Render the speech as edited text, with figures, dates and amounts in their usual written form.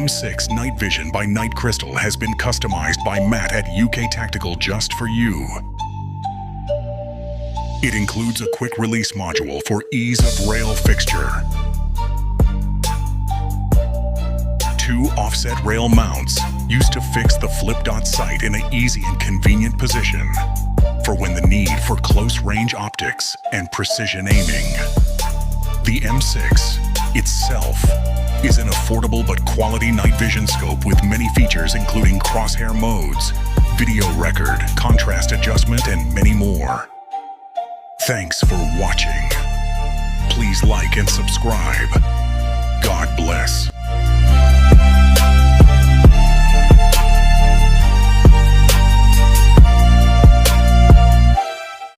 M6 Night Vision by Night Crystal has been customized by Matt at UK Tactical just for you. It includes a quick release module for ease of rail fixture, 2 offset rail mounts used to fix the flip dot sight in an easy and convenient position for when the need for close range optics and precision aiming. The M6 itself is an affordable but quality night vision scope with many features including crosshair modes, video record, contrast adjustment, and many more. Thanks for watching. Please like and subscribe. God bless.